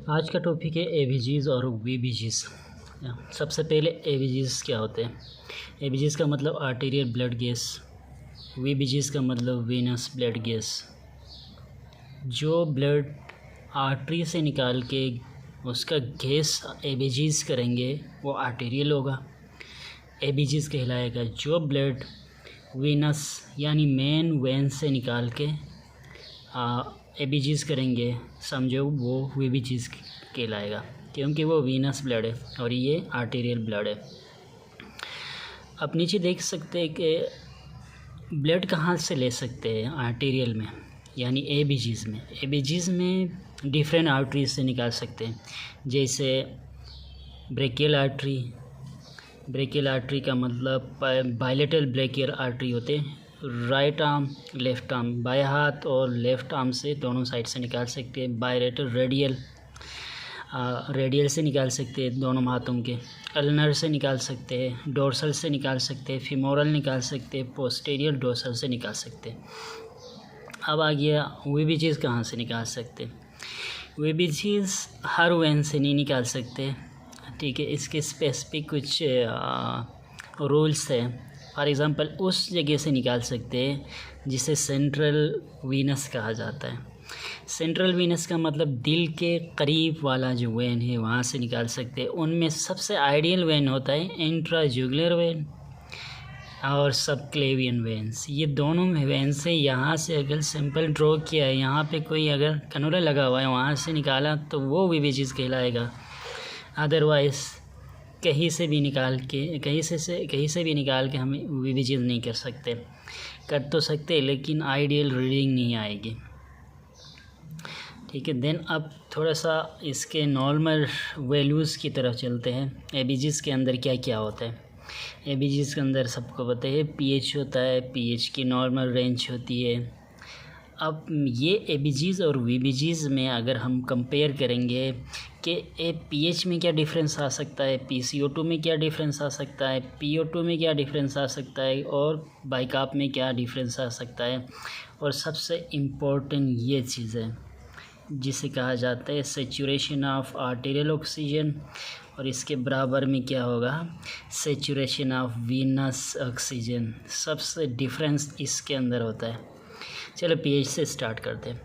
आज का टॉपिक है एबीजीज़ और वीबीजीज़। सबसे पहले एबीजीज़ क्या होते हैं। एबीजीज़ का मतलब आर्टेरियल ब्लड गैस, वीबीजीज़ का मतलब वेनस ब्लड गैस। जो ब्लड आर्टरी से निकाल के उसका गैस एबीजीज़ करेंगे वो आर्टेरियल होगा, एबीजीज़ कहलाएगा। जो ब्लड वेनस यानी मेन वेन से निकाल के एबीजीज़ करेंगे समझो वो वीबीजीज़ कहलाएगा, क्योंकि वो वीनस ब्लड है और ये आर्टेरियल ब्लड है। अब नीचे देख सकते हैं कि ब्लड कहाँ से ले सकते हैं आर्टेरियल में यानी एबीजीज़ में। एबीजीज़ में डिफरेंट आर्टरीज से निकाल सकते हैं, जैसे ब्रेकियल आर्टरी। ब्रेकियल आर्टरी का मतलब बायलेटरल ब्रेकियल आर्टरी होते हैं, राइट आर्म लेफ़्ट आर्म, बाएं हाथ और लेफ़्ट आर्म से दोनों साइड से निकाल सकते हैं। बायलेटरल रेडियल से निकाल सकते हैं दोनों हाथों के, अल्नर से निकाल सकते हैं, डोर्सल से निकाल सकते हैं, फीमोरल निकाल सकते हैं, पोस्टीरियर डोर्सल से निकाल सकते हैं। अब आ गया वीबीजीज़ कहाँ से निकाल सकते हैं। वीबीजीज़ हर वेन से नहीं निकाल सकते, ठीक है। इसके स्पेसिफिक कुछ रूल्स हैं। फॉर एग्ज़ाम्पल उस जगह से निकाल सकते हैं जिसे सेंट्रल वीनस कहा जाता है। सेंट्रल वीनस का मतलब दिल के करीब वाला जो वेन है वहाँ से निकाल सकते हैं। उनमें सबसे आइडियल वेन होता है इंट्राजुगुलर वेन और सबक्लेवियन वेन्स। ये दोनों वेन से यहाँ से अगर सिंपल ड्रॉ किया है, यहाँ पे कोई अगर कनोरा लगा हुआ है वहाँ से निकाला तो वो वीबीजीज़ कहलाएगा। अदरवाइज़ कहीं से भी निकाल के हम वीबीजीज़ नहीं कर सकते। कर तो सकते लेकिन आइडियल रीडिंग नहीं आएगी, ठीक है। देन अब थोड़ा सा इसके नॉर्मल वैल्यूज़ की तरफ चलते हैं। एबीजीज़ के अंदर क्या क्या होता है। एबीजीज़ के अंदर सबको पता है पीएच होता है, पीएच की नॉर्मल रेंज होती है। अब ये एबीजीज़ और वीबीजीज़ में अगर हम कंपेयर करेंगे कि पीएच में क्या डिफरेंस आ सकता है, पीसीओ2 में क्या डिफरेंस आ सकता है, पीओ2 में क्या डिफरेंस आ सकता है और बाइकाप में क्या डिफरेंस आ सकता है, और सबसे इम्पोर्टेंट ये चीज़ है जिसे कहा जाता है सेचुरेशन ऑफ आर्टेरियल ऑक्सीजन, और इसके बराबर में क्या होगा सेचुरेशन ऑफ वीनस ऑक्सीजन। सबसे डिफरेंस इसके अंदर होता है। चलो पीएच से स्टार्ट करते हैं।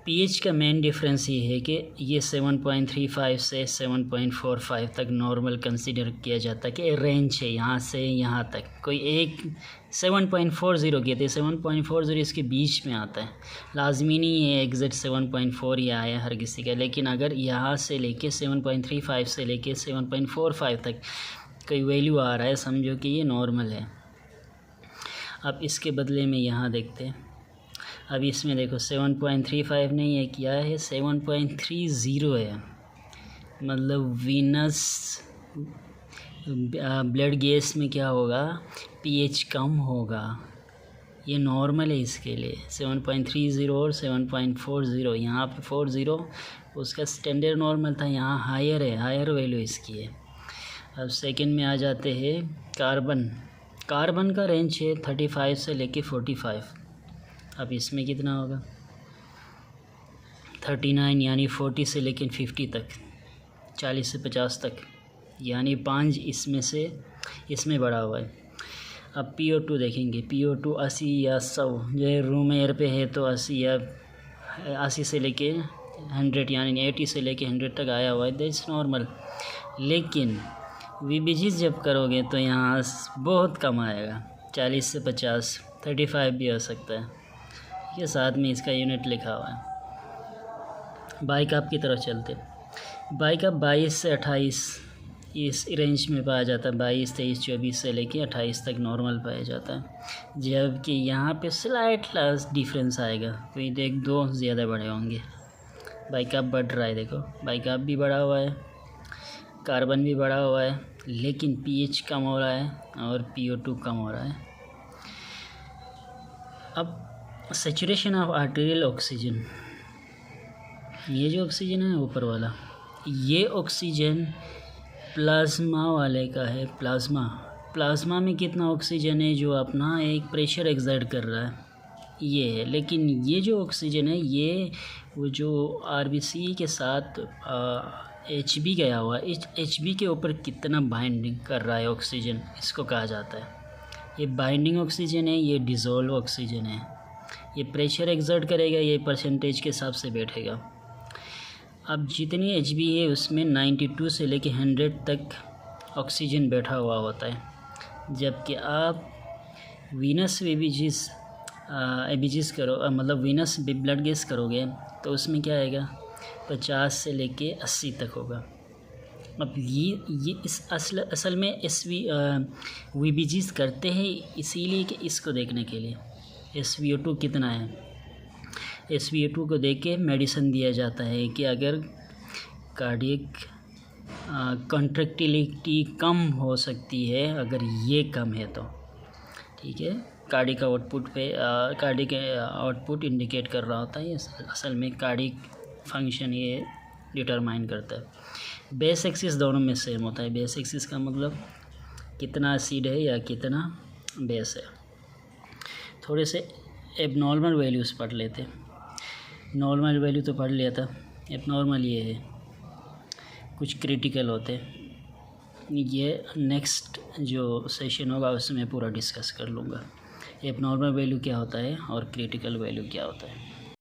पीएच का मेन डिफरेंस ये है कि ये 7.35 से 7.45 तक नॉर्मल कंसीडर किया जाता है कि रेंज है यहाँ से यहाँ तक। कोई एक 7.40 कहते हैं, 7.40 इसके बीच में आता है। लाजमी नहीं है एग्जैक्ट 7.4 ही आया हर किसी का, लेकिन अगर यहाँ से लेके 7.35 से लेके 7.45 तक कोई वैल्यू आ रहा है समझो कि ये नॉर्मल है। अब इसके बदले में यहाँ देखते हैं। अब इसमें देखो 7.35 नहीं है, क्या है 7.30 है। मतलब वीनस ब्लड गैस में क्या होगा पीएच कम होगा, ये नॉर्मल है इसके लिए। 7.30 और 7.40, यहाँ पे 40 उसका स्टैंडर्ड नॉर्मल था, यहाँ हायर है, हायर वैल्यू इसकी है। अब सेकंड में आ जाते हैं कार्बन का रेंज है 35 से लेके 45। अब इसमें कितना होगा 39 यानी 40 से लेके 50 तक, 40 से 50 तक, यानी 5 इसमें बढ़ा हुआ है। अब PO2 देखेंगे, PO2 80 या 100, जो रूम एयर पे है तो 80 या 80 से लेके 100 यानी 80 से लेके 100 तक आया हुआ है, दैट्स नॉर्मल। लेकिन वीबीजीज़ जब करोगे तो यहाँ बहुत कम आएगा, 40 से 50, 35 भी हो सकता है। ये साथ में इसका यूनिट लिखा हुआ है। बाइकाप की तरफ चलते। बाइकाप 22 से 28 इस रेंज में पाया जाता है, 22, 23, 24 से लेके 28 तक नॉर्मल पाया जाता है। जबकि यहाँ पे स्लाइट डिफरेंस आएगा, कोई देख 2 ज़्यादा बड़े होंगे। बाइकाप बढ़ रहा है, देखो बाइकाप भी बढ़ा हुआ है, कार्बन भी बढ़ा हुआ है, लेकिन पीएच कम हो रहा है और PO2 कम हो रहा है। अब सेचुरेशन ऑफ आर्टेरियल ऑक्सीजन, ये जो ऑक्सीजन है ऊपर वाला, ये ऑक्सीजन प्लाज्मा वाले का है। प्लाज्मा में कितना ऑक्सीजन है जो अपना एक प्रेशर एक्सर्ट कर रहा है, ये है। लेकिन ये जो ऑक्सीजन है ये वो जो RBC के साथ HB गया हुआ है, इस HB के ऊपर कितना बाइंडिंग कर रहा है ऑक्सीजन, इसको कहा जाता है। ये बाइंडिंग ऑक्सीजन है, ये डिज़ोल्व ऑक्सीजन है। ये प्रेशर एक्सर्ट करेगा, ये परसेंटेज के हिसाब से बैठेगा। अब जितनी HB है उसमें 92 से लेके 100 तक ऑक्सीजन बैठा हुआ होता है। जबकि आप वीनस एबीजीज करो, मतलब वीनस ब्लड गैस करोगे तो उसमें क्या आएगा, 50 से लेके 80 तक होगा। अब ये इस असल में VBGs करते हैं इसीलिए कि इसको देखने के लिए SpO2 कितना है। SpO2 को देख के मेडिसिन दिया जाता है कि अगर कार्डियक कॉन्ट्रैक्टिलिटी कम हो सकती है, अगर ये कम है तो ठीक है। कार्डियक आउटपुट इंडिकेट कर रहा होता है, असल में कार्डियक फंक्शन ये डिटरमाइन करता है। बेस एक्सिस दोनों में सेम होता है। बेस एक्सिस का मतलब कितना एसिड है या कितना बेस है। थोड़े से एबनॉर्मल वैल्यूज़ पढ़ लेते। नॉर्मल वैल्यू तो पढ़ लिया था, एबनॉर्मल ये है, कुछ क्रिटिकल होते। ये नेक्स्ट जो सेशन होगा उसमें पूरा डिस्कस कर लूँगा एबनॉर्मल वैल्यू क्या होता है और क्रिटिकल वैल्यू क्या होता है।